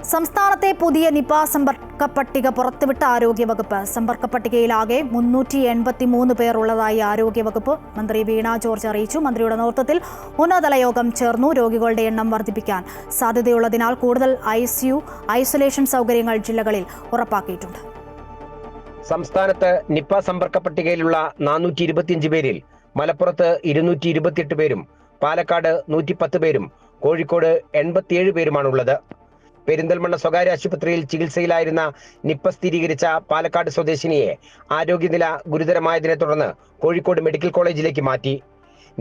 സംസ്ഥാനത്തെ പുതിയ നിപ സമ്പർക്ക പട്ടിക പുറത്തുവിട്ട ആരോഗ്യവകുപ്പ്. സമ്പർക്ക പട്ടികയിലാകെ 383 പേർ ഉള്ളതായി ആരോഗ്യവകുപ്പ് മന്ത്രി വീണ ജോർജ് അറിയിച്ചു. മന്ത്രിയുടെ നേതൃത്വത്തിൽ ഉന്നതതല യോഗം ചേർന്നു. രോഗികളുടെ എണ്ണം വർദ്ധിപ്പിക്കാൻ സാധ്യതയുള്ളതിനാൽ കൂടുതൽ ICU ഐസൊലേഷൻ സൗകര്യങ്ങൾ ജില്ലകളിൽ ഉറപ്പാക്കിയിട്ടുണ്ട്. സംസ്ഥാനത്ത് നിപ സമ്പർക്ക പട്ടികയിലുള്ള 425 പേരിൽ മലപ്പുറത്ത് 228 പേരും പാലക്കാട് 110 പേരും കോഴിക്കോട് 87 പേരുമാണുള്ളത്. പെരിന്തൽമണ്ണ സ്വകാര്യ ആശുപത്രിയിൽ ചികിത്സയിലായിരുന്ന നിപ സ്ഥിരീകരിച്ച പാലക്കാട് സ്വദേശിനിയെ ആരോഗ്യനില ഗുരുതരമായതിനെ തുടർന്ന് കോഴിക്കോട് മെഡിക്കൽ കോളേജിലേക്ക് മാറ്റി.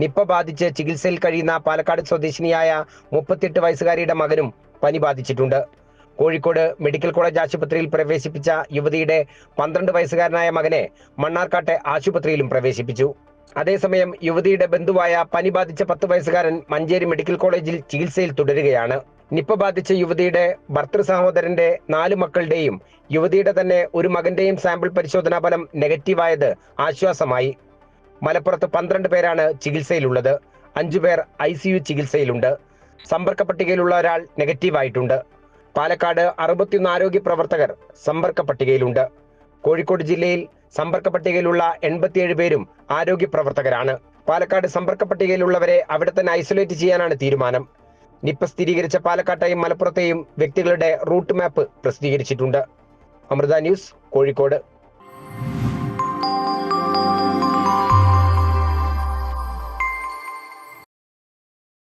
നിപ ബാധിച്ച് ചികിത്സയിൽ കഴിയുന്ന പാലക്കാട് സ്വദേശിനിയായ 38 വയസ്സുകാരിയുടെ മകനും പനി ബാധിച്ചിട്ടുണ്ട്. കോഴിക്കോട് മെഡിക്കൽ കോളേജ് ആശുപത്രിയിൽ പ്രവേശിപ്പിച്ച യുവതിയുടെ 12 വയസ്സുകാരനായ മകനെ മണ്ണാർക്കാട്ടെ ആശുപത്രിയിലും പ്രവേശിപ്പിച്ചു. അതേസമയം യുവതിയുടെ ബന്ധുവായ പനി ബാധിച്ച 10 വയസ്സുകാരൻ മഞ്ചേരി മെഡിക്കൽ കോളേജിൽ ചികിത്സയിൽ തുടരുകയാണ്. നിപ ബാധിച്ച യുവതിയുടെ ഭർത്തൃ സഹോദരന്റെ 4 മക്കളുടെയും യുവതിയുടെ തന്നെ ഒരു മകന്റെയും സാമ്പിൾ പരിശോധനാ ഫലം നെഗറ്റീവായത് ആശ്വാസമായി. മലപ്പുറത്ത് 12 പേരാണ് ചികിത്സയിലുള്ളത്. 5 പേർ ICU ചികിത്സയിലുണ്ട്. സമ്പർക്ക പട്ടികയിലുള്ള ഒരാൾ നെഗറ്റീവായിട്ടുണ്ട്. പാലക്കാട് 61 ആരോഗ്യ പ്രവർത്തകർ സമ്പർക്ക പട്ടികയിലുണ്ട്. കോഴിക്കോട് ജില്ലയിൽ സമ്പർക്ക പട്ടികയിലുള്ള 87 പേരും ആരോഗ്യ പ്രവർത്തകരാണ്. പാലക്കാട് സമ്പർക്ക പട്ടികയിലുള്ളവരെ അവിടെ തന്നെ ഐസൊലേറ്റ് ചെയ്യാനാണ് തീരുമാനം. നിപ സ്ഥിരീകരിച്ച പാലക്കാട്ടെയും മലപ്പുറത്തെയും വ്യക്തികളുടെ റൂട്ട് മാപ്പ് പ്രസിദ്ധീകരിച്ചിട്ടുണ്ട്. അമൃത ന്യൂസ്, കോഴിക്കോട്.